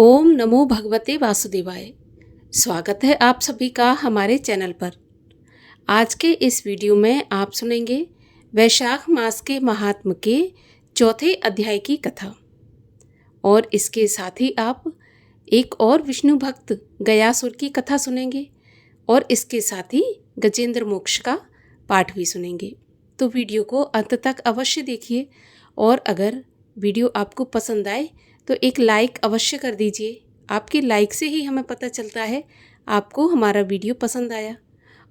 ओम नमो भगवते वासुदेवाय। स्वागत है आप सभी का हमारे चैनल पर। आज के इस वीडियो में आप सुनेंगे वैशाख मास के महात्म के चौथे अध्याय की कथा और इसके साथ ही आप एक और विष्णु भक्त गयासुर की कथा सुनेंगे और इसके साथ ही गजेंद्र मोक्ष का पाठ भी सुनेंगे। तो वीडियो को अंत तक अवश्य देखिए और अगर वीडियो आपको पसंद आए तो एक लाइक अवश्य कर दीजिए। आपके लाइक से ही हमें पता चलता है आपको हमारा वीडियो पसंद आया।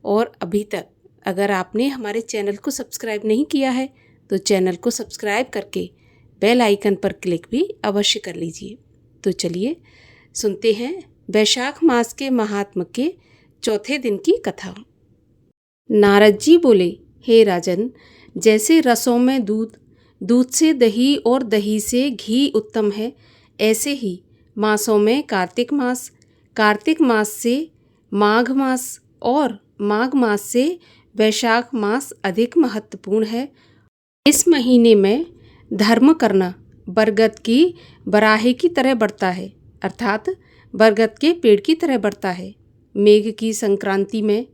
और अभी तक अगर आपने हमारे चैनल को सब्सक्राइब नहीं किया है तो चैनल को सब्सक्राइब करके बेल आइकन पर क्लिक भी अवश्य कर लीजिए। तो चलिए सुनते हैं वैशाख मास के महात्म के चौथे दिन की कथा। नारद जी बोले, हे राजन, जैसे रसों में दूध, दूध से दही और दही से घी उत्तम है, ऐसे ही मासों में कार्तिक मास से माघ मास और माघ मास से वैशाख मास अधिक महत्वपूर्ण है। इस महीने में धर्म करना बरगद की बराहे की तरह बढ़ता है, अर्थात बरगद के पेड़ की तरह बढ़ता है। मेघ की संक्रांति में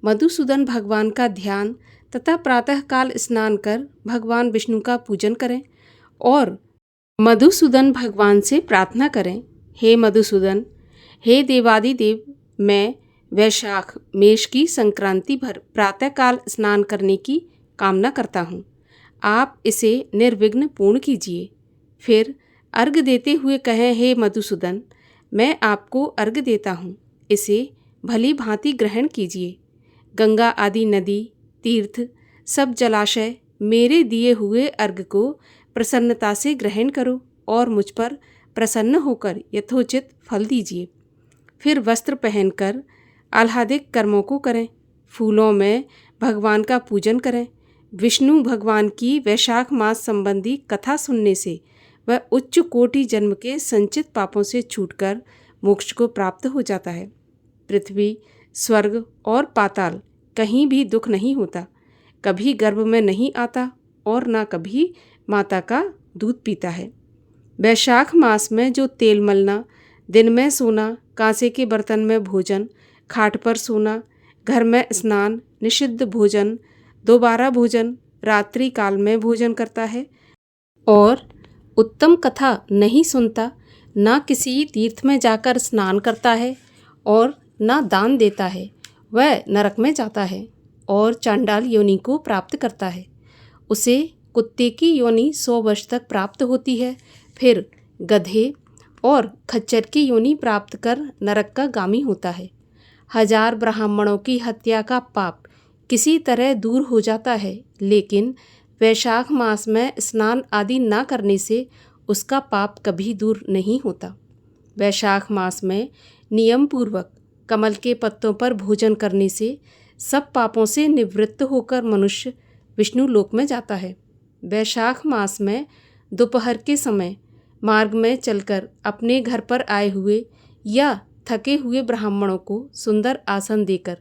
मधुसूदन भगवान का ध्यान तथा प्रातःकाल स्नान कर भगवान विष्णु का पूजन करें और मधुसूदन भगवान से प्रार्थना करें, हे मधुसूदन, हे देवादिदेव, मैं वैशाख मेष की संक्रांति भर प्रातःकाल स्नान करने की कामना करता हूँ। आप इसे निर्विघ्न पूर्ण कीजिए। फिर अर्घ देते हुए कहें, हे मधुसूदन, मैं आपको अर्घ देता हूँ, इसे भली भांति ग्रहण कीजिए। गंगा आदि नदी, तीर्थ, सब जलाशय मेरे दिए हुए अर्घ को प्रसन्नता से ग्रहण करो और मुझ पर प्रसन्न होकर यथोचित फल दीजिए। फिर वस्त्र पहनकर आह्लादिक कर्मों को करें, फूलों में भगवान का पूजन करें। विष्णु भगवान की वैशाख मास संबंधी कथा सुनने से वह उच्च कोटि जन्म के संचित पापों से छूटकर मोक्ष को प्राप्त हो जाता है। पृथ्वी, स्वर्ग और पाताल कहीं भी दुख नहीं होता, कभी गर्भ में नहीं आता और न कभी माता का दूध पीता है। वैशाख मास में जो तेल मलना, दिन में सोना, कांसे के बर्तन में भोजन, खाट पर सोना, घर में स्नान, निषिद्ध भोजन, दोबारा भोजन, रात्रि काल में भोजन करता है और उत्तम कथा नहीं सुनता, ना किसी तीर्थ में जाकर स्नान करता है और ना दान देता है, वह नरक में जाता है और चांडाल योनि को प्राप्त करता है। उसे कुत्ते की योनि 100 वर्ष तक प्राप्त होती है, फिर गधे और खच्चर की योनि प्राप्त कर नरक का गामी होता है। 1000 ब्राह्मणों की हत्या का पाप किसी तरह दूर हो जाता है, लेकिन वैशाख मास में स्नान आदि ना करने से उसका पाप कभी दूर नहीं होता। वैशाख मास में नियम पूर्वक कमल के पत्तों पर भोजन करने से सब पापों से निवृत्त होकर मनुष्य विष्णु लोक में जाता है। वैशाख मास में दोपहर के समय मार्ग में चलकर अपने घर पर आए हुए या थके हुए ब्राह्मणों को सुंदर आसन देकर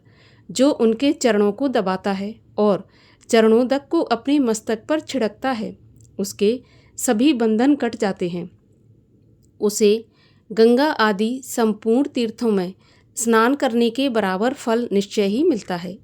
जो उनके चरणों को दबाता है और चरणोदक को अपने मस्तक पर छिड़कता है, उसके सभी बंधन कट जाते हैं। उसे गंगा आदि संपूर्ण तीर्थों में स्नान करने के बराबर फल निश्चय ही मिलता है।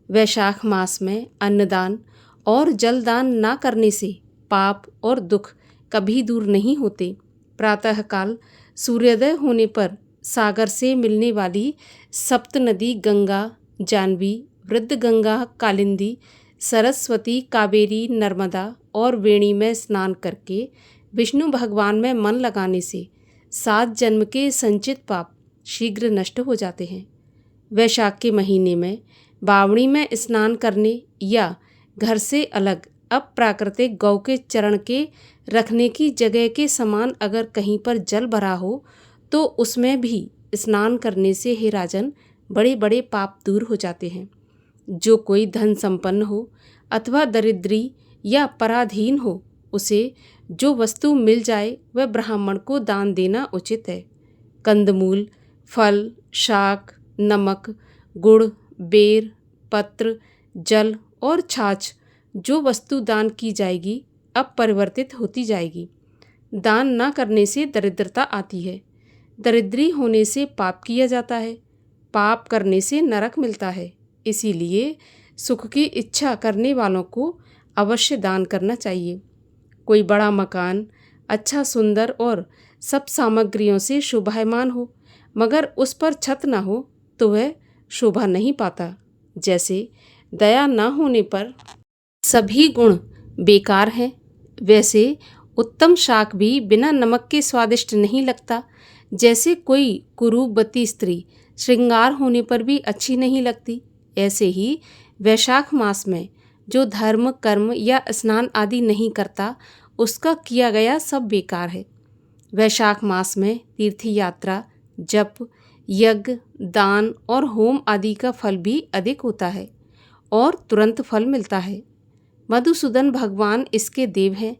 वैशाख मास में अन्नदान और जलदान ना करने से पाप और दुख कभी दूर नहीं होते। प्रातःकाल सूर्योदय होने पर सागर से मिलने वाली सप्त नदी गंगा, जानवी, वृद्ध गंगा, कालिंदी, सरस्वती, कावेरी, नर्मदा और वेणी में स्नान करके विष्णु भगवान में मन लगाने से 7 जन्म के संचित पाप शीघ्र नष्ट हो जाते हैं। वैशाख के महीने में बावणी में स्नान करने या घर से अलग अप्राकृतिक गौ के चरण के रखने की जगह के समान अगर कहीं पर जल भरा हो तो उसमें भी स्नान करने से, हे राजन, बड़े बड़े पाप दूर हो जाते हैं। जो कोई धन संपन्न हो अथवा दरिद्री या पराधीन हो, उसे जो वस्तु मिल जाए वह ब्राह्मण को दान देना उचित है। कंदमूल, फल, शाक, नमक, गुड़, बेर, पत्र, जल और छाछ जो वस्तु दान की जाएगी अब परिवर्तित होती जाएगी। दान न करने से दरिद्रता आती है। दरिद्री होने से पाप किया जाता है, पाप करने से नरक मिलता है। इसीलिए सुख की इच्छा करने वालों को अवश्य दान करना चाहिए। कोई बड़ा मकान अच्छा सुंदर और सब सामग्रियों से शोभायमान हो, मगर उस पर छत न हो तो वह शोभा नहीं पाता। जैसे दया न होने पर सभी गुण बेकार हैं, वैसे उत्तम शाक भी बिना नमक के स्वादिष्ट नहीं लगता। जैसे कोई कुरूपवती स्त्री श्रृंगार होने पर भी अच्छी नहीं लगती, ऐसे ही वैशाख मास में जो धर्म कर्म या स्नान आदि नहीं करता, उसका किया गया सब बेकार है। वैशाख मास में तीर्थ यात्रा, जप, यज्ञ, दान और होम आदि का फल भी अधिक होता है और तुरंत फल मिलता है। मधुसूदन भगवान इसके देव हैं।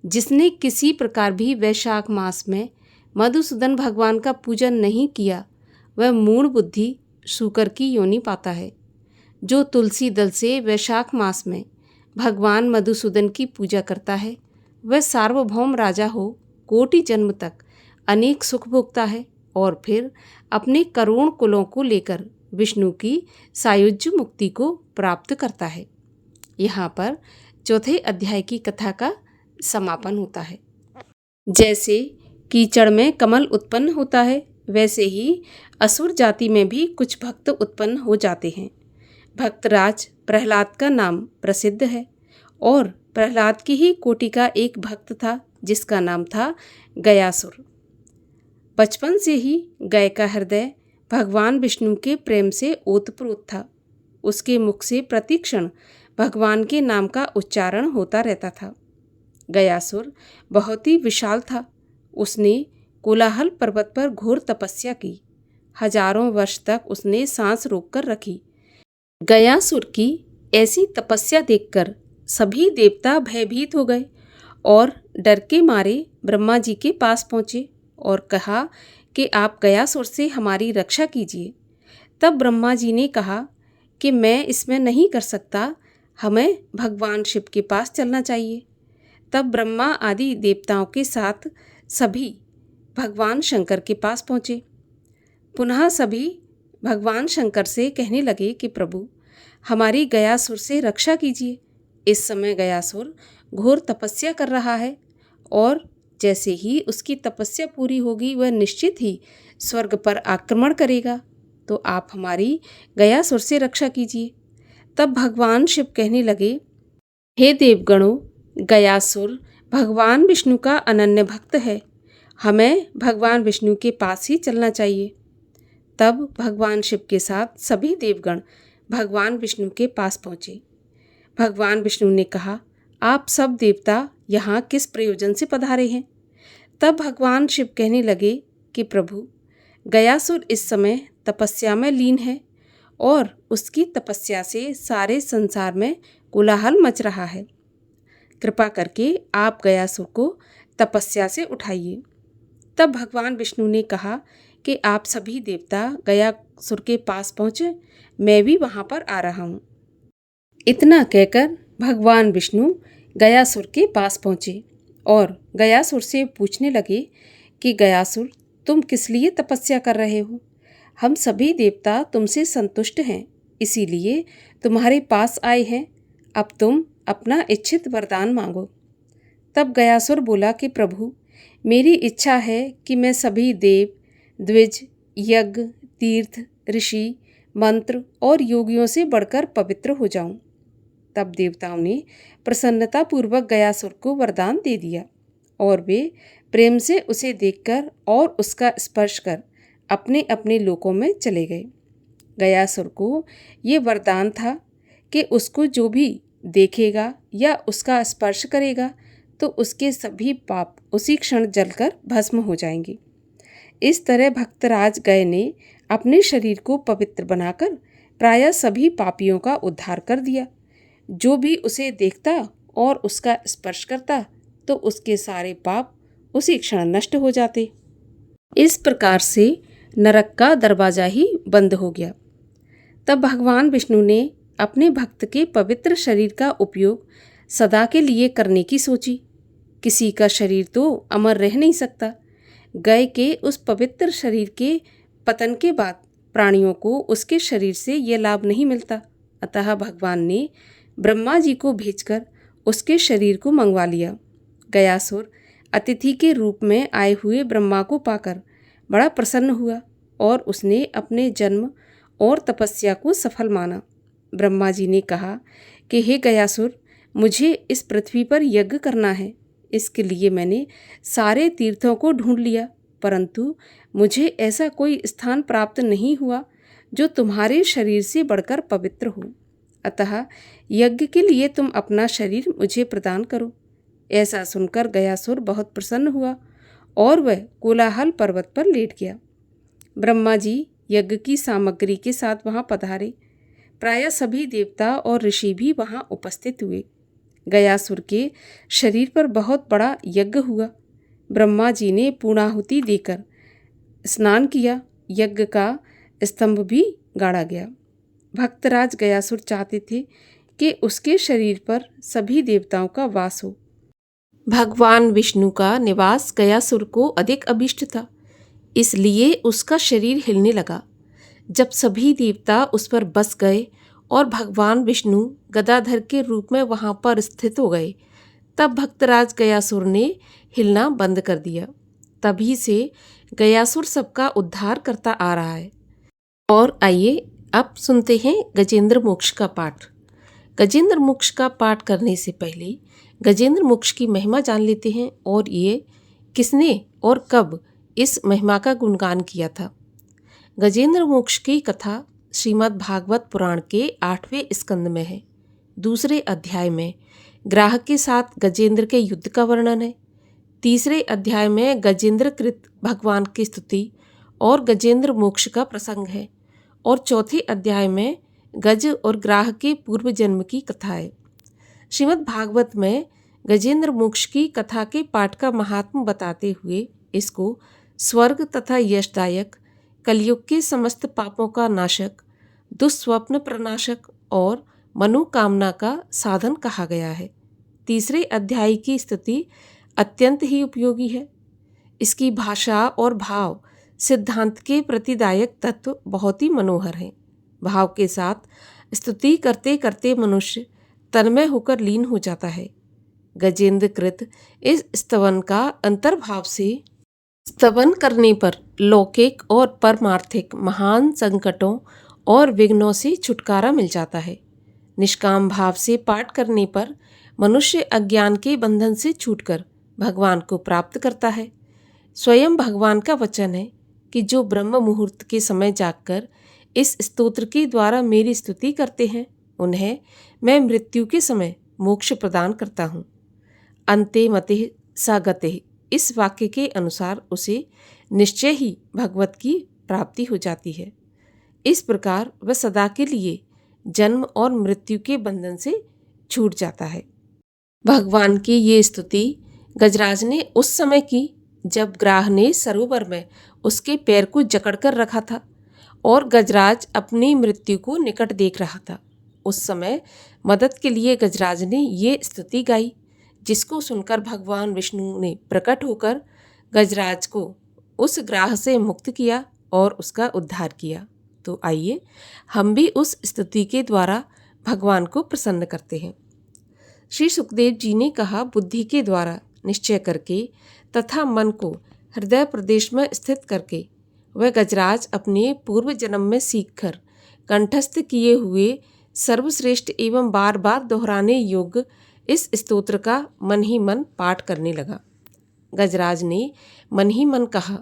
जिसने किसी प्रकार भी वैशाख मास में मधुसूदन भगवान का पूजन नहीं किया, वह मूढ़ बुद्धि शूकर की योनि पाता है। जो तुलसी दल से वैशाख मास में भगवान मधुसूदन की पूजा करता है, वह सार्वभौम राजा हो कोटि जन्म तक अनेक सुख भोगता है और फिर अपने करोड़ कुलों को लेकर विष्णु की सायुज्य मुक्ति को प्राप्त करता है। यहाँ पर चौथे अध्याय की कथा का समापन होता है। जैसे कीचड़ में कमल उत्पन्न होता है, वैसे ही असुर जाति में भी कुछ भक्त उत्पन्न हो जाते हैं। भक्तराज प्रहलाद का नाम प्रसिद्ध है और प्रहलाद की ही कोटि का एक भक्त था जिसका नाम था गयासुर। बचपन से ही गय का हृदय भगवान विष्णु के प्रेम से ओतप्रोत था। उसके मुख से प्रतिक्षण भगवान के नाम का उच्चारण होता रहता था। गयासुर बहुत ही विशाल था। उसने कोलाहल पर्वत पर घोर तपस्या की। हजारों वर्ष तक उसने सांस रोककर रखी। गयासुर की ऐसी तपस्या देखकर सभी देवता भयभीत हो गए और डर के मारे ब्रह्मा जी के पास पहुँचे और कहा कि आप गयासुर से हमारी रक्षा कीजिए। तब ब्रह्मा जी ने कहा कि मैं इसमें नहीं कर सकता, हमें भगवान शिव के पास चलना चाहिए। तब ब्रह्मा आदि देवताओं के साथ सभी भगवान शंकर के पास पहुँचे। पुनः सभी भगवान शंकर से कहने लगे कि प्रभु, हमारी गयासुर से रक्षा कीजिए। इस समय गयासुर घोर तपस्या कर रहा है और जैसे ही उसकी तपस्या पूरी होगी, वह निश्चित ही स्वर्ग पर आक्रमण करेगा, तो आप हमारी गयासुर से रक्षा कीजिए। तब भगवान शिव कहने लगे, हे देवगणों, गयासुर भगवान विष्णु का अनन्य भक्त है, हमें भगवान विष्णु के पास ही चलना चाहिए। तब भगवान शिव के साथ सभी देवगण भगवान विष्णु के पास पहुँचे। भगवान विष्णु ने कहा, आप सब देवता यहाँ किस प्रयोजन से पधारे हैं? तब भगवान शिव कहने लगे कि प्रभु, गयासुर इस समय तपस्या में लीन है और उसकी तपस्या से सारे संसार में कोलाहल मच रहा है। कृपा करके आप गयासुर को तपस्या से उठाइए। तब भगवान विष्णु ने कहा कि आप सभी देवता गयासुर के पास पहुँचे, मैं भी वहाँ पर आ रहा हूँ। इतना कहकर भगवान विष्णु गयासुर के पास पहुँचे और गयासुर से पूछने लगे कि गयासुर, तुम किस लिए तपस्या कर रहे हो? हम सभी देवता तुमसे संतुष्ट हैं, इसीलिए तुम्हारे पास आए हैं। अब तुम अपना इच्छित वरदान मांगो। तब गयासुर बोला कि प्रभु, मेरी इच्छा है कि मैं सभी देव, द्विज, यज्ञ, तीर्थ, ऋषि, मंत्र और योगियों से बढ़कर पवित्र हो जाऊं। तब देवताओं ने प्रसन्नतापूर्वक गयासुर को वरदान दे दिया और वे प्रेम से उसे देखकर और उसका स्पर्श कर अपने अपने लोकों में चले गए। गयासुर को ये वरदान था कि उसको जो भी देखेगा या उसका स्पर्श करेगा तो उसके सभी पाप उसी क्षण जलकर भस्म हो जाएंगे। इस तरह भक्तराज गय ने अपने शरीर को पवित्र बनाकर प्रायः सभी पापियों का उद्धार कर दिया। जो भी उसे देखता और उसका स्पर्श करता तो उसके सारे पाप उसी क्षण नष्ट हो जाते। इस प्रकार से नरक का दरवाजा ही बंद हो गया। तब भगवान विष्णु ने अपने भक्त के पवित्र शरीर का उपयोग सदा के लिए करने की सोची। किसी का शरीर तो अमर रह नहीं सकता, गाय के उस पवित्र शरीर के पतन के बाद प्राणियों को उसके शरीर से यह लाभ नहीं मिलता। अतः भगवान ने ब्रह्मा जी को भेजकर उसके शरीर को मंगवा लिया। गयासुर अतिथि के रूप में आए हुए ब्रह्मा को पाकर बड़ा प्रसन्न हुआ और उसने अपने जन्म और तपस्या को सफल माना। ब्रह्मा जी ने कहा कि हे गयासुर, मुझे इस पृथ्वी पर यज्ञ करना है। इसके लिए मैंने सारे तीर्थों को ढूंढ लिया, परंतु मुझे ऐसा कोई स्थान प्राप्त नहीं हुआ जो तुम्हारे शरीर से बढ़कर पवित्र हो। अतः यज्ञ के लिए तुम अपना शरीर मुझे प्रदान करो। ऐसा सुनकर गयासुर बहुत प्रसन्न हुआ और वह कोलाहल पर्वत पर लेट गया। ब्रह्मा जी यज्ञ की सामग्री के साथ वहां पधारे। प्रायः सभी देवता और ऋषि भी वहां उपस्थित हुए। गयासुर के शरीर पर बहुत बड़ा यज्ञ हुआ। ब्रह्मा जी ने पूर्णाहुति देकर स्नान किया। यज्ञ का स्तंभ भी गाड़ा गया। भक्तराज गयासुर चाहते थे कि उसके शरीर पर सभी देवताओं का वास हो। भगवान विष्णु का निवास गयासुर को अधिक अभिष्ट था, इसलिए उसका शरीर हिलने लगा। जब सभी देवता उस पर बस गए और भगवान विष्णु गदाधर के रूप में वहां पर स्थित हो गए, तब भक्तराज गयासुर ने हिलना बंद कर दिया। तभी से गयासुर सबका उद्धार करता आ रहा है। और आइए अब सुनते हैं गजेंद्र मोक्ष का पाठ। गजेंद्र मोक्ष का पाठ करने से पहले गजेंद्र मोक्ष की महिमा जान लेते हैं और ये किसने और कब इस महिमा का गुणगान किया था। गजेंद्र मोक्ष की कथा श्रीमद् भागवत पुराण के 8वें स्कंद में है। दूसरे अध्याय में ग्राह के साथ गजेंद्र के युद्ध का वर्णन है। तीसरे अध्याय में गजेंद्र कृत भगवान की स्तुति और गजेंद्र मोक्ष का प्रसंग है और चौथे अध्याय में गज और ग्राह के पूर्व जन्म की कथा है। श्रीमद् भागवत में गजेंद्र मोक्ष की कथा के पाठ का महात्म बताते हुए इसको स्वर्ग तथा यशदायक, कलयुग के समस्त पापों का नाशक, दुस्वप्न प्रनाशक और मनोकामना का साधन कहा गया है। तीसरे अध्याय की स्तुति अत्यंत ही उपयोगी है। इसकी भाषा और भाव सिद्धांत के प्रतिदायक तत्व बहुत ही मनोहर हैं। भाव के साथ स्तुति करते करते मनुष्य तन्मय होकर लीन हो जाता है। गजेंद्र कृत इस स्तवन का अंतर्भाव से स्तवन करने पर लौकिक और परमार्थिक महान संकटों और विघ्नों से छुटकारा मिल जाता है। निष्काम भाव से पाठ करने पर मनुष्य अज्ञान के बंधन से छूटकर भगवान को प्राप्त करता है। स्वयं भगवान का वचन है कि जो ब्रह्म मुहूर्त के समय जागकर इस स्तोत्र के द्वारा मेरी स्तुति करते हैं, उन्हें मैं मृत्यु के समय मोक्ष प्रदान करता हूँ। अन्ते मते सा गते, इस वाक्य के अनुसार उसे निश्चय ही भगवत की प्राप्ति हो जाती है। इस प्रकार वह सदा के लिए जन्म और मृत्यु के बंधन से छूट जाता है। भगवान की ये स्तुति गजराज ने उस समय की जब ग्राह ने सरोवर में उसके पैर को जकड़कर रखा था और गजराज अपनी मृत्यु को निकट देख रहा था। उस समय मदद के लिए गजराज ने ये स्तुति गाई, जिसको सुनकर भगवान विष्णु ने प्रकट होकर गजराज को उस ग्राह से मुक्त किया और उसका उद्धार किया। तो आइए हम भी उस स्तुति के द्वारा भगवान को प्रसन्न करते हैं। श्री सुखदेव जी ने कहा, बुद्धि के द्वारा निश्चय करके तथा मन को हृदय प्रदेश में स्थित करके वह गजराज अपने पूर्व जन्म में सीखकर कंठस्थ किए हुए सर्वश्रेष्ठ एवं बार बार दोहराने योग्य इस स्तोत्र का मन ही मन पाठ करने लगा। गजराज ने मन ही मन कहा,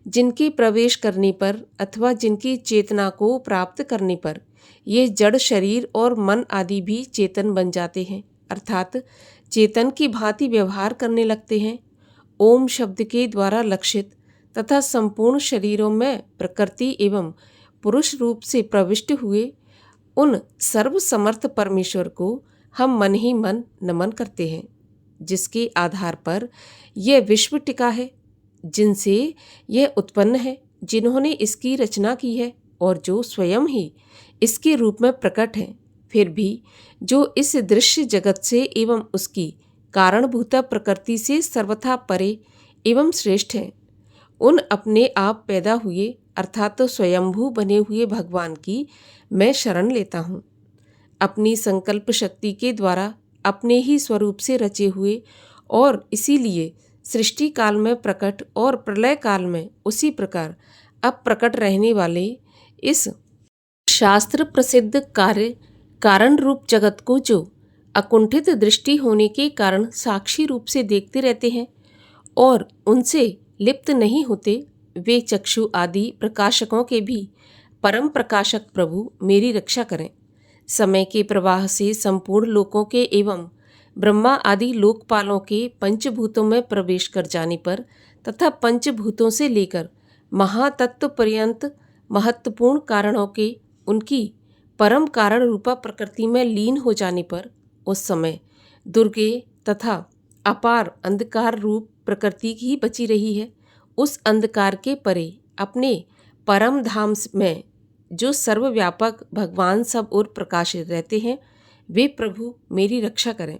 जिनके प्रवेश करने पर अथवा जिनकी चेतना को प्राप्त करने पर ये जड़ शरीर और मन आदि भी चेतन बन जाते हैं, अर्थात चेतन की भांति व्यवहार करने लगते हैं। ओम शब्द के द्वारा लक्षित तथा संपूर्ण शरीरों में प्रकृति एवं पुरुष रूप से प्रविष्ट हुए उन सर्वसमर्थ परमेश्वर को हम मन ही मन नमन करते हैं, जिसके आधार पर यह विश्व टिका है, जिनसे यह उत्पन्न है, जिन्होंने इसकी रचना की है और जो स्वयं ही इसके रूप में प्रकट हैं, फिर भी जो इस दृश्य जगत से एवं उसकी कारणभूता प्रकृति से सर्वथा परे एवं श्रेष्ठ हैं, उन अपने आप पैदा हुए अर्थात तो स्वयंभू बने हुए भगवान की मैं शरण लेता हूँ। अपनी संकल्प शक्ति के द्वारा अपने ही स्वरूप से रचे हुए और इसीलिए सृष्टि काल में प्रकट और प्रलय काल में उसी प्रकार अब प्रकट रहने वाले इस शास्त्र प्रसिद्ध कार्य कारण रूप जगत को जो अकुंठित दृष्टि होने के कारण साक्षी रूप से देखते रहते हैं और उनसे लिप्त नहीं होते, वे चक्षु आदि प्रकाशकों के भी परम प्रकाशक प्रभु मेरी रक्षा करें। समय के प्रवाह से संपूर्ण लोकों के एवं ब्रह्मा आदि लोकपालों के पंचभूतों में प्रवेश कर जाने पर तथा पंचभूतों से लेकर महातत्व पर्यंत महत्वपूर्ण कारणों के उनकी परम कारण रूपा प्रकृति में लीन हो जाने पर उस समय दुर्गे तथा अपार अंधकार रूप प्रकृति ही बची रही है। उस अंधकार के परे अपने परम धाम में जो सर्वव्यापक भगवान सब ओर प्रकाशित रहते हैं, वे प्रभु मेरी रक्षा करें।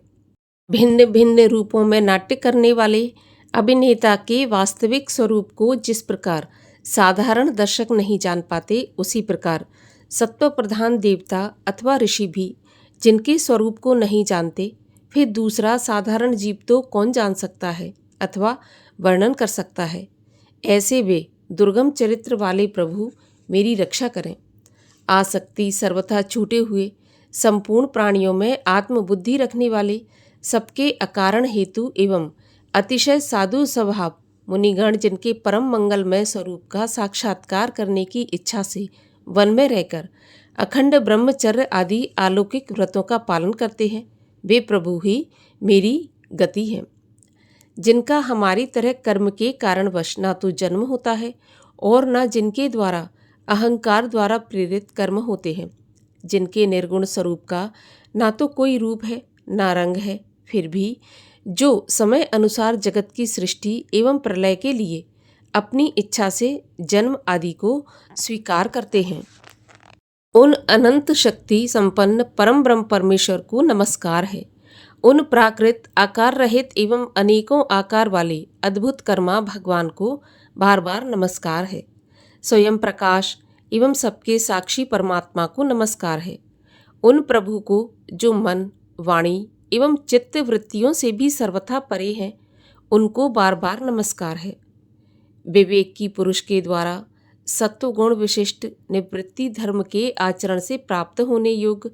भिन्न भिन्न रूपों में नाट्य करने वाले अभिनेता के वास्तविक स्वरूप को जिस प्रकार साधारण दर्शक नहीं जान पाते, उसी प्रकार सत्व प्रधान देवता अथवा ऋषि भी जिनके स्वरूप को नहीं जानते, फिर दूसरा साधारण जीव तो कौन जान सकता है अथवा वर्णन कर सकता है। ऐसे वे दुर्गम चरित्र वाले प्रभु मेरी रक्षा करें। आसक्ति सर्वथा छूटे हुए संपूर्ण प्राणियों में आत्मबुद्धि रखने वाले सबके अकारण हेतु एवं अतिशय साधु स्वभाव मुनिगण जिनके परम मंगलमय स्वरूप का साक्षात्कार करने की इच्छा से वन में रहकर अखंड ब्रह्मचर्य आदि अलौकिक व्रतों का पालन करते हैं, वे प्रभु ही मेरी गति हैं। जिनका हमारी तरह कर्म के कारणवश ना तो जन्म होता है और ना जिनके द्वारा अहंकार द्वारा प्रेरित कर्म होते हैं, जिनके निर्गुण स्वरूप का ना तो कोई रूप है ना रंग है, फिर भी जो समय अनुसार जगत की सृष्टि एवं प्रलय के लिए अपनी इच्छा से जन्म आदि को स्वीकार करते हैं, उन अनंत शक्ति संपन्न परम ब्रह्म परमेश्वर को नमस्कार है। उन प्राकृत आकार रहित एवं अनेकों आकार वाले अद्भुत कर्मा भगवान को बार बार नमस्कार है। स्वयं प्रकाश एवं सबके साक्षी परमात्मा को नमस्कार है। उन प्रभु को जो मन वाणी एवं चित्त वृत्तियों से भी सर्वथा परे हैं, उनको बार बार नमस्कार है। विवेक की पुरुष के द्वारा सत्वगुण विशिष्ट निवृत्ति धर्म के आचरण से प्राप्त होने योग्य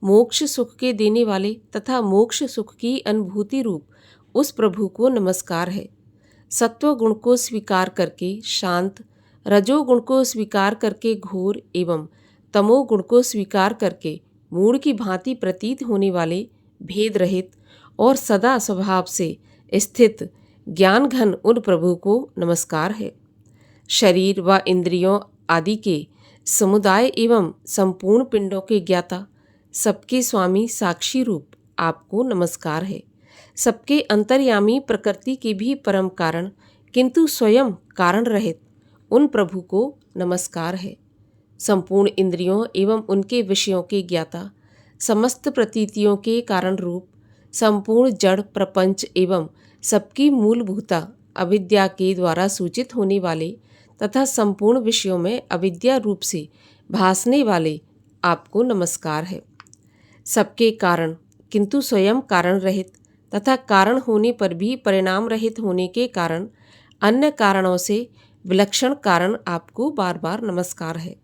मोक्ष सुख के देने वाले तथा मोक्ष सुख की अनुभूति रूप उस प्रभु को नमस्कार है। सत्वगुण को स्वीकार करके शांत, रजोगुण को स्वीकार करके घोर एवं तमोगुण को स्वीकार करके मूढ़ की भांति प्रतीत होने वाले भेद रहित और सदा स्वभाव से स्थित ज्ञान घन उन प्रभु को नमस्कार है। शरीर व इंद्रियों आदि के समुदाय एवं संपूर्ण पिंडों के ज्ञाता सबके स्वामी साक्षी रूप आपको नमस्कार है। सबके अंतर्यामी प्रकृति के भी परम कारण किंतु स्वयं कारण रहित उन प्रभु को नमस्कार है। संपूर्ण इंद्रियों एवं उनके विषयों के ज्ञाता, समस्त प्रतीतियों के कारण रूप, संपूर्ण जड़ प्रपंच एवं सबकी मूलभूता अविद्या के द्वारा सूचित होने वाले तथा संपूर्ण विषयों में अविद्या रूप से भासने वाले आपको नमस्कार है। सबके कारण किंतु स्वयं कारण रहित तथा कारण होने पर भी परिणाम रहित होने के कारण अन्य कारणों से विलक्षण कारण आपको बार बार नमस्कार है।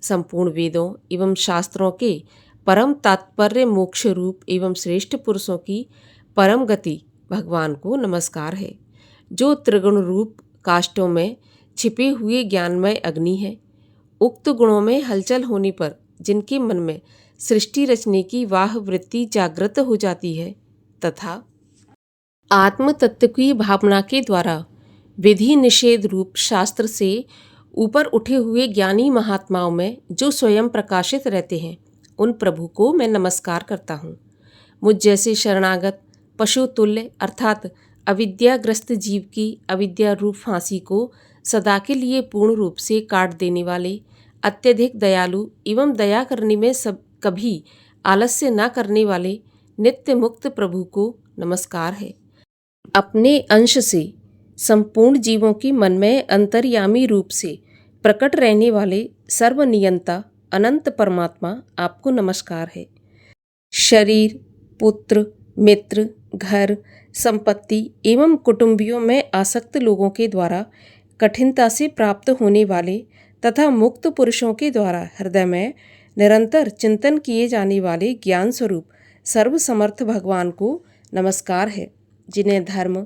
संपूर्ण वेदों एवं शास्त्रों के परम तात्पर्य मोक्ष रूप एवं श्रेष्ठ पुरुषों की परम गति भगवान को नमस्कार है। जो त्रिगुण रूप काष्ठों में छिपे हुए ज्ञानमय अग्नि है, उक्त गुणों में हलचल होने पर जिनके मन में सृष्टि रचने की वाह वृत्ति जागृत हो जाती है तथा आत्म तत्व की भावना के द्वारा विधि निषेध रूप शास्त्र से ऊपर उठे हुए ज्ञानी महात्माओं में जो स्वयं प्रकाशित रहते हैं, उन प्रभु को मैं नमस्कार करता हूँ। मुझ जैसे शरणागत पशु तुल्य अर्थात अविद्याग्रस्त जीव की अविद्या रूप फांसी को सदा के लिए पूर्ण रूप से काट देने वाले अत्यधिक दयालु एवं दया करने में सब कभी आलस्य न करने वाले नित्य मुक्त प्रभु को नमस्कार है। अपने अंश से संपूर्ण जीवों की मन में अंतर्यामी रूप से प्रकट रहने वाले सर्वनियंता अनंत परमात्मा आपको नमस्कार है। शरीर, पुत्र, मित्र, घर, संपत्ति एवं कुटुंबियों में आसक्त लोगों के द्वारा कठिनता से प्राप्त होने वाले तथा मुक्त पुरुषों के द्वारा हृदय में निरंतर चिंतन किए जाने वाले ज्ञान स्वरूप सर्वसमर्थ भगवान को नमस्कार है, जिन्हें धर्म,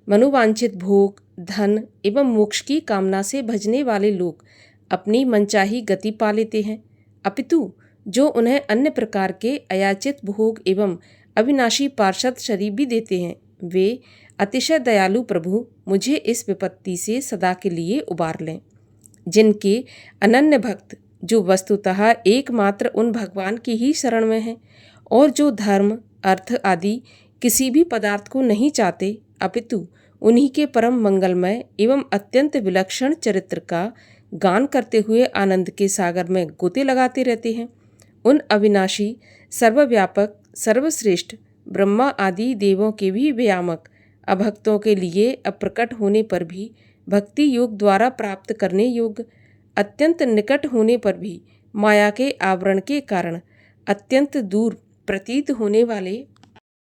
मनोवांछित भोग, धन एवं मोक्ष की कामना से भजने वाले लोग अपनी मनचाही गति पा लेते हैं, अपितु जो उन्हें अन्य प्रकार के अयाचित भोग एवं अविनाशी पार्षद शरीर भी देते हैं, वे अतिशय दयालु प्रभु मुझे इस विपत्ति से सदा के लिए उबार लें। जिनके अनन्य भक्त जो वस्तुतः एकमात्र उन भगवान की ही शरण में हैं और जो धर्म, अर्थ आदि किसी भी पदार्थ को नहीं चाहते, अपितु उन्हीं के परम मंगलमय एवं अत्यंत विलक्षण चरित्र का गान करते हुए आनंद के सागर में गोते लगाते रहते हैं, उन अविनाशी, सर्वव्यापक, सर्वश्रेष्ठ ब्रह्मा आदि देवों के भी व्यामक, अभक्तों के लिए अप्रकट होने पर भी भक्ति योग द्वारा प्राप्त करने योग्य, अत्यंत निकट होने पर भी माया के आवरण के कारण अत्यंत दूर प्रतीत होने वाले,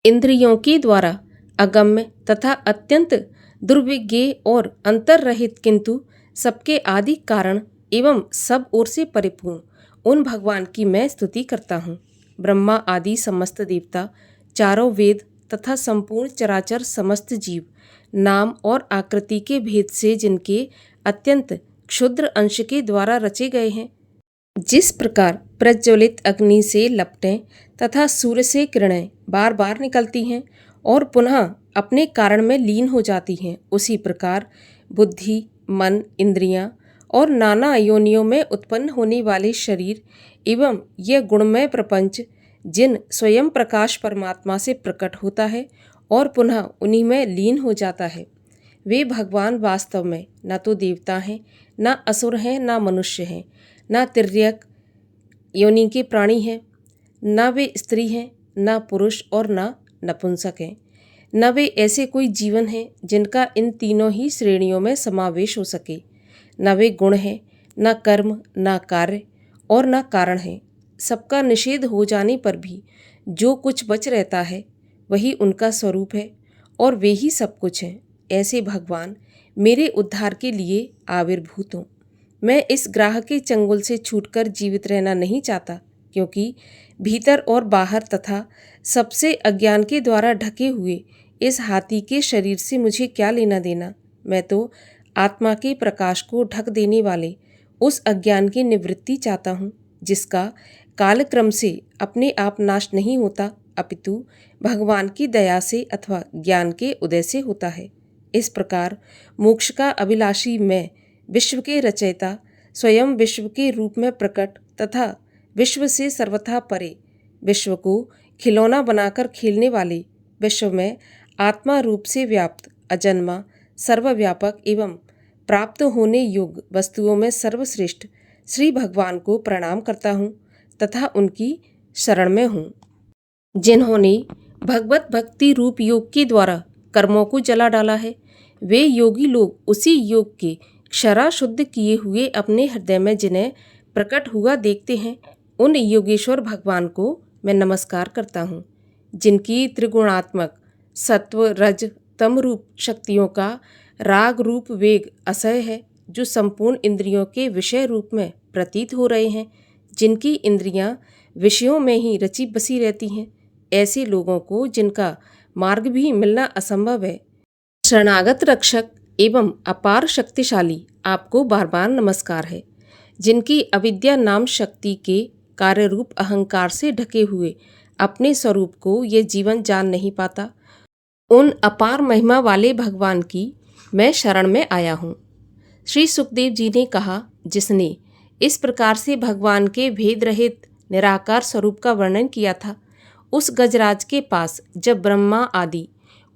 इंद्रियों के द्वारा अगम्य तथा अत्यंत दुर्विज्ञेय और अंतर्रहित किंतु सबके आदि कारण एवं सब ओर से परिपूर्ण उन भगवान की मैं स्तुति करता हूँ। ब्रह्मा आदि समस्त देवता, चारों वेद तथा संपूर्ण चराचर समस्त जीव नाम और आकृति के भेद से जिनके अत्यंत क्षुद्र अंश के द्वारा रचे गए हैं, जिस प्रकार प्रज्वलित अग्नि से लपटें तथा सूर्य से किरणें बार बार निकलती हैं और पुनः अपने कारण में लीन हो जाती हैं, उसी प्रकार बुद्धि, मन, इंद्रियां और नाना योनियों में उत्पन्न होने वाले शरीर एवं यह गुणमय प्रपंच जिन स्वयं प्रकाश परमात्मा से प्रकट होता है और पुनः उन्हीं में लीन हो जाता है, वे भगवान वास्तव में न तो देवता हैं, न असुर हैं, न मनुष्य हैं, न तिर्यक योनि के प्राणी हैं, न वे स्त्री हैं, न पुरुष और न नपुंसक हैं, न वे ऐसे कोई जीवन हैं जिनका इन तीनों ही श्रेणियों में समावेश हो सके, न वे गुण हैं, न कर्म, न कार्य और न कारण हैं। सबका निषेध हो जाने पर भी जो कुछ बच रहता है वही उनका स्वरूप है और वे ही सब कुछ हैं। ऐसे भगवान मेरे उद्धार के लिए आविर्भूत हों। मैं इस ग्राह के चंगुल से छूटकर जीवित रहना नहीं चाहता, क्योंकि भीतर और बाहर तथा सबसे अज्ञान के द्वारा ढके हुए इस हाथी के शरीर से मुझे क्या लेना देना। मैं तो आत्मा के प्रकाश को ढक देने वाले उस अज्ञान की निवृत्ति चाहता हूँ, जिसका कालक्रम से अपने आप नाश नहीं होता, अपितु भगवान की दया से अथवा ज्ञान के उदय से होता है। इस प्रकार मोक्ष का अभिलाषी मैं, विश्व के रचयिता, स्वयं विश्व के रूप में प्रकट तथा विश्व से सर्वथा परे, विश्व को खिलौना बनाकर खेलने वाले, विश्व में आत्मा रूप से व्याप्त, अजन्मा, सर्वव्यापक एवं प्राप्त होने योग्य वस्तुओं में सर्वश्रेष्ठ श्री भगवान को प्रणाम करता हूँ तथा उनकी शरण में हूँ, जिन्होंने भगवत भक्ति रूप योग के द्वारा कर्मों को जला डाला है। वे योगी लोग उसी योग के क्षरा शुद्ध किए हुए अपने हृदय में जिन्हें प्रकट हुआ देखते हैं, उन योगेश्वर भगवान को मैं नमस्कार करता हूँ, जिनकी त्रिगुणात्मक सत्व, रज, तम रूप शक्तियों का राग रूप वेग असह्य है, जो संपूर्ण इंद्रियों के विषय रूप में प्रतीत हो रहे हैं, जिनकी इंद्रियां विषयों में ही रची बसी रहती हैं। ऐसे लोगों को जिनका मार्ग भी मिलना असंभव है, शरणागत रक्षक एवं अपार शक्तिशाली आपको बार बार नमस्कार है, जिनकी अविद्या नाम शक्ति के कार्य रूप अहंकार से ढके हुए अपने स्वरूप को ये जीवन जान नहीं पाता, उन अपार महिमा वाले भगवान की मैं शरण में आया हूँ। श्री सुखदेव जी ने कहा, जिसने इस प्रकार से भगवान के भेद रहित निराकार स्वरूप का वर्णन किया था, उस गजराज के पास जब ब्रह्मा आदि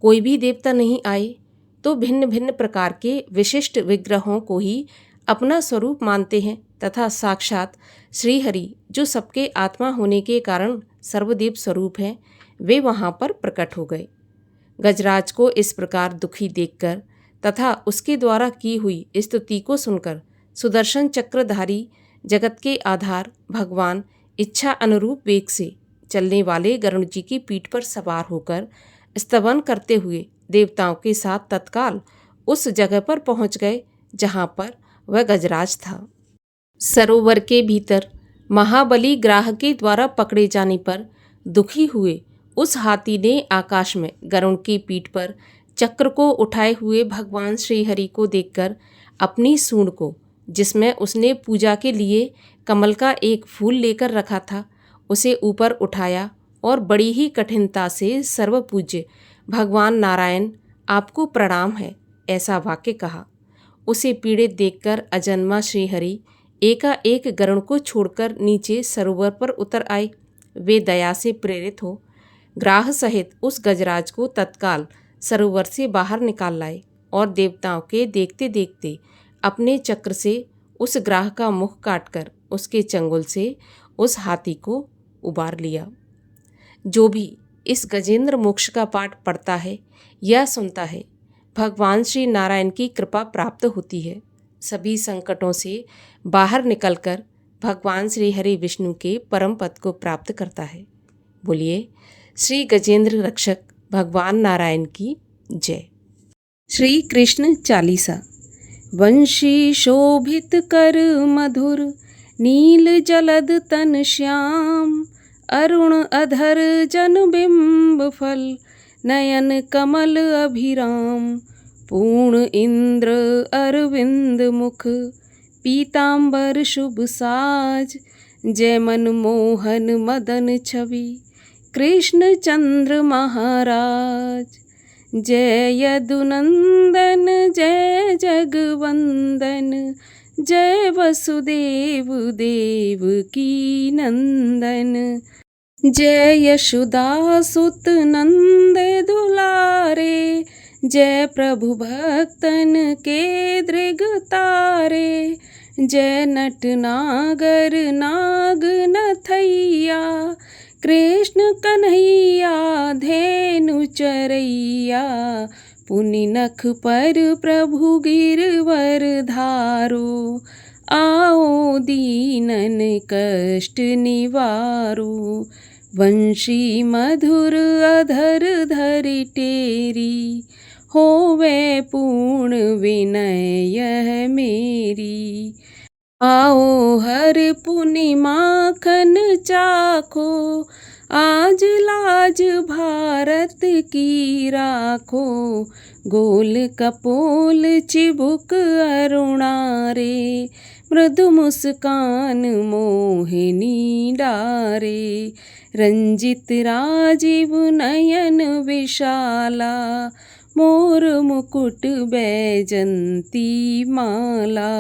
कोई भी देवता नहीं आए, तो भिन्न भिन्न प्रकार के विशिष्ट विग्रहों को ही अपना स्वरूप मानते हैं तथा साक्षात श्रीहरि, जो सबके आत्मा होने के कारण सर्वदेव स्वरूप हैं, वे वहाँ पर प्रकट हो गए। गजराज को इस प्रकार दुखी देखकर तथा उसके द्वारा की हुई स्तुति को सुनकर सुदर्शन चक्रधारी जगत के आधार भगवान इच्छा अनुरूप वेग से चलने वाले गरुड़ जी की पीठ पर सवार होकर स्तवन करते हुए देवताओं के साथ तत्काल उस जगह पर पहुंच गए जहां पर वह गजराज था। सरोवर के भीतर महाबली ग्राह के द्वारा पकड़े जाने पर दुखी हुए उस हाथी ने आकाश में गरुड़ की पीठ पर चक्र को उठाए हुए भगवान श्रीहरि को देखकर अपनी सूंड को, जिसमें उसने पूजा के लिए कमल का एक फूल लेकर रखा था, उसे ऊपर उठाया और बड़ी ही कठिनता से सर्वपूज्य भगवान नारायण आपको प्रणाम है ऐसा वाक्य कहा। उसे पीड़ित देखकर अजन्मा श्रीहरि एकाएक गरुड़ को छोड़कर नीचे सरोवर पर उतर आए। वे दया से प्रेरित हो ग्राह सहित उस गजराज को तत्काल सरोवर से बाहर निकाल लाए और देवताओं के देखते देखते अपने चक्र से उस ग्राह का मुख काटकर उसके चंगुल से उस हाथी को उबार लिया। जो भी इस गजेंद्र मोक्ष का पाठ पढ़ता है या सुनता है, भगवान श्री नारायण की कृपा प्राप्त होती है, सभी संकटों से बाहर निकलकर भगवान श्री हरि विष्णु के परम पद को प्राप्त करता है। बोलिए श्री गजेंद्र रक्षक भगवान नारायण की जय। श्री कृष्ण चालीसा। वंशी शोभित कर मधुर नील जलद तन श्याम, अरुण अधर जन बिंब फल नयन कमल अभिराम, पूर्ण इंद्र अरविंद मुख पीतांबर शुभ साज, जय मन मोहन मदन छवि कृष्ण चंद्र महाराज। जय यदुनंदन जय जगवंदन, जय वसुदेव देव की नंदन, जय यशोदा सुत नंद दुलारे, जय प्रभु भक्तन के दृग तारे, जय नट नागर नाग नथैया, कृष्ण कन्हैया धेनु चरैया, पुनि नख पर प्रभु गिरवर धारो, आओ दीनन कष्ट निवारो। वंशी मधुर अधर धरि टेरी, होवे पूर्ण विनय यह मेरी, आओ हर पुनि माखन चाखो, आज लाज भारत की राखो, गोल कपोल चिबुक अरुणारे, मृदु मुस्कान मोहिनी डारे, रंजित राजीव नयन विशाला, मोर मुकुट बैजंती माला,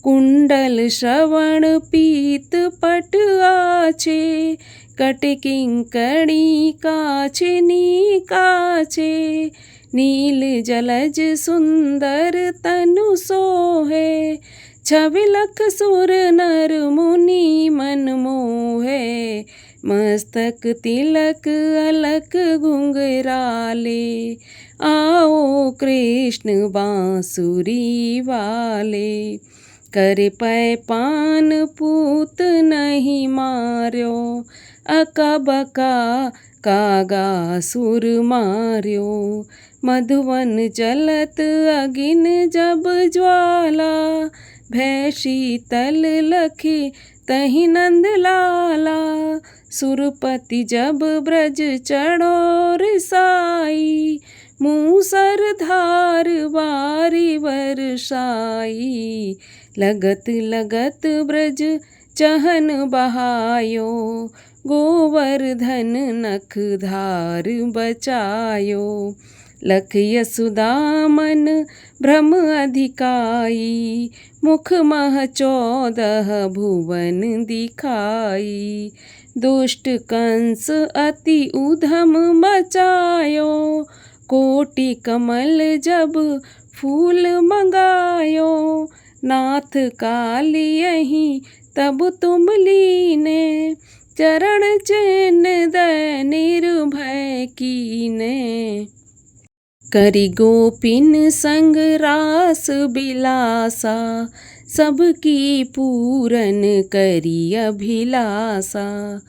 कुंडल श्रवण पीत पट आछे, कट किंकणी काछनी काछे, नील जलज सुंदर तनु सोहे, छविलख सुर नर मुनि मन मोहे, मस्तक तिलक अलक घुंघराले, आओ कृष्ण बांसुरी वाले, करे पै पान पूत नहीं मार्यो, अका बका कागा सुर मार्यो, मधुवन जलत अगिन जब ज्वाला, भय शीतल लखी तहि नंद लाला, सुरपति जब ब्रज चढ़ो रिसाई, मूसर धार बारी बरसाई, लगत लगत ब्रज चहन बहायो, गोवर्धन नख धार बचायो, लख यशोदा मन भ्रम अधिकाई, मुख मह 14 भुवन दिखाई, दुष्ट कंस अति उधम मचायो, कोटि कमल जब फूल मंगायो, नाथ काली यहीं तब तुम लीने, चरण चिन्ह दय निर्भय कीने, करी गोपिन संग रास बिलासा, सबकी पूरन करी अभिलाषा।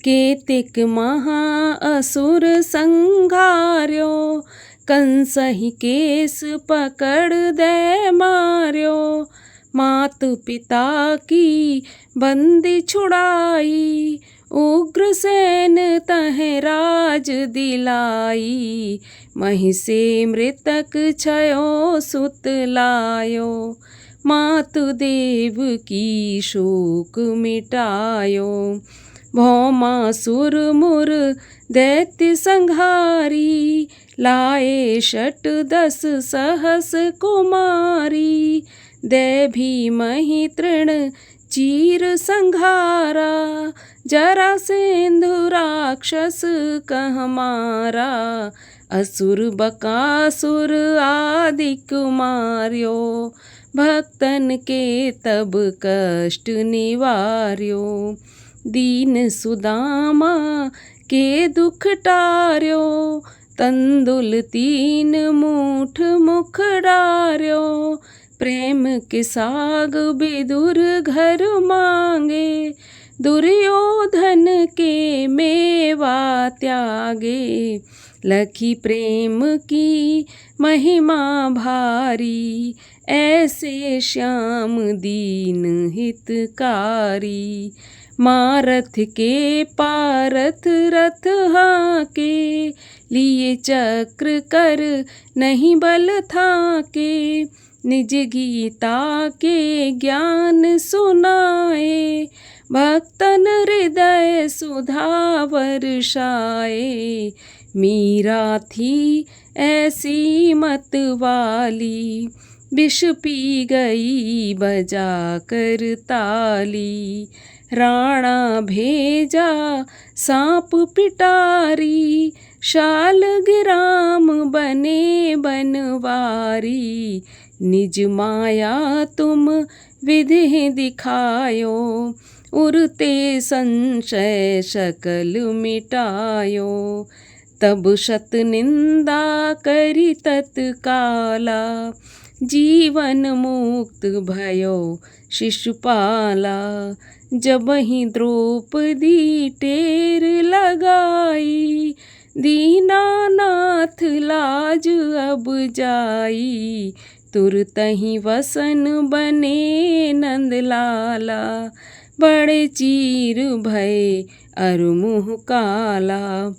केतिक महा असुर संघार्यो, कंसहि केस पकड़ दे मार्यो। मात पिता की बंदी छुड़ाई, उग्रसेन तह राज दिलाई। महिषे मृतक छयो सुत लायो, मातुदेव की शोक मिटायो। भौमासुर मुर दैत्य संहारी, लाए षट दस सहस कुमारी। दे भीमहि तृण चीर संघारा, जरासेंधु राक्षस कह मारा। असुर बकासुर आदिक मार्यो, भक्तन के तब कष्ट निवार्यो। दीन सुदामा के दुख टार्यो, तंदुल तीन मूठ मुख डार्यो। प्रेम के साग विदुर घर मांगे, दुर्योधन के मेवा त्यागे। लखी प्रेम की महिमा भारी, ऐसे श्याम दीन हितकारी। मारथ के पारथ रथ हाके, लिए चक्र कर नहीं बल थाके। निज गीता के ज्ञान सुनाए, भक्तन हृदय सुधा वर्षाए। मीरा थी ऐसी मत वाली, विष पी गई बजा कर ताली। राणा भेजा सांप पिटारी, शालग्राम बने बनवारी। निज माया तुम विधि दिखायो, उरते संशय सकल मिटायो। तब शत निंदा करी तत्काला, जीवन मुक्त भयो शिशुपाला। जबहि द्रौपदी टेर लगाई, दीनानाथ लाज अब जाई। तुरतहि वसन बने नंदलाला, बड़े चीर भय अरु मुँह काला।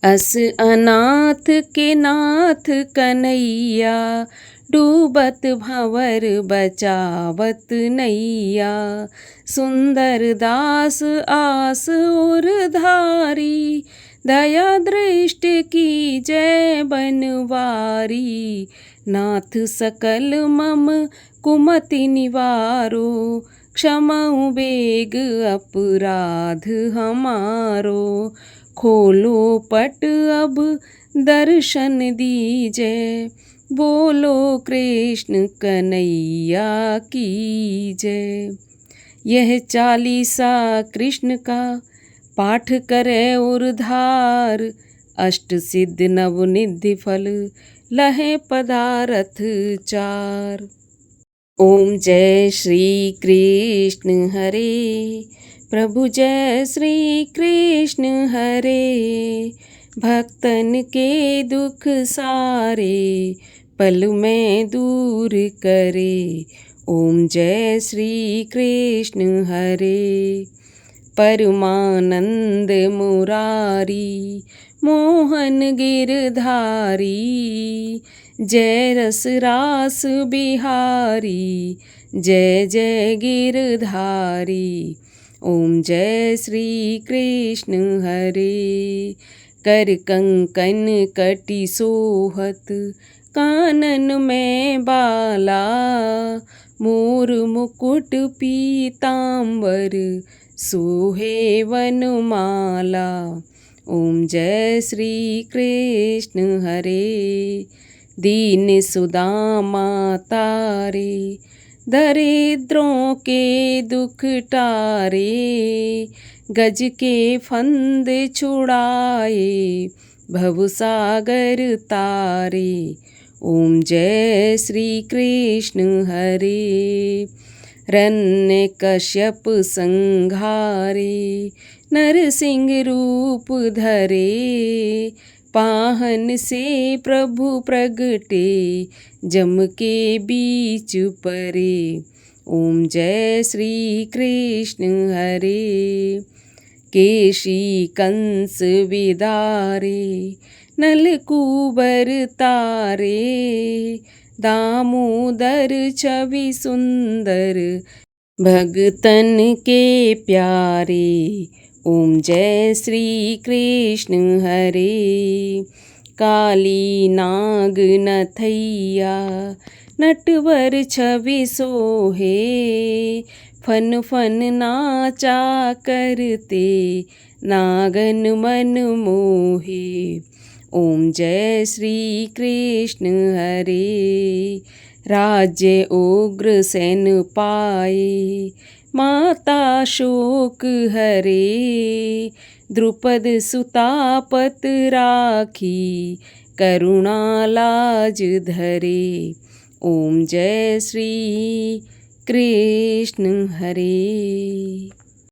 अस अनाथ के नाथ कन्हैया, डूबत भंवर बचावत नैया। सुंदर दास आस उर धारी, दया दृष्टि की जय बनवारी। नाथ सकल मम कुमति निवारो, क्षमउ बेग अपराध हमारो। खोलो पट अब दर्शन दीजे, बोलो कृष्ण कन्हैया की जय। यह चालीसा कृष्ण का पाठ करे उर्धार, अष्ट सिद्ध नव निधि फल लहे पदारथ चार। ओम जय श्री कृष्ण हरे, प्रभु जय श्री कृष्ण हरे। भक्तन के दुख सारे, पल में दूर करे। ओम जय श्री कृष्ण हरे। परमानंद मुरारी, मोहन गिरधारी। जय रस रास बिहारी, जय जय गिरधारी। ओम जय श्री कृष्ण हरे। कर कंकन कटि सोहत, कानन में बाला। मोर मुकुट पीतांबर, सोहे वनमाला। ओम जय श्री कृष्ण हरे। दीन सुदामा तारे, दरिद्रों के दुख टारे। गज के फंद छुड़ाए, भवसागर तारे। ओम जय श्री कृष्ण हरे। हिरण्यकश्यप संहारे, नरसिंह रूप धरे। पाहन से प्रभु प्रगटे, जम के बीच परे। ओम जय श्री कृष्ण हरे। केशी कंस विदारे, नलकूबर तारे। दामोदर छवि सुंदर, भगतन के प्यारे। ओम जय श्री कृष्ण हरे। काली नाग नथैया, नटवर छवि सोहे। फन फन नाचा करते, नागन मन मोहे। ओम जय श्री कृष्ण हरे। राज्य उग्र सेन पाए, माता शोक हरे। द्रुपद सुता पत राखी, करुणा लाज धरे। ओम जय श्री कृष्ण हरे।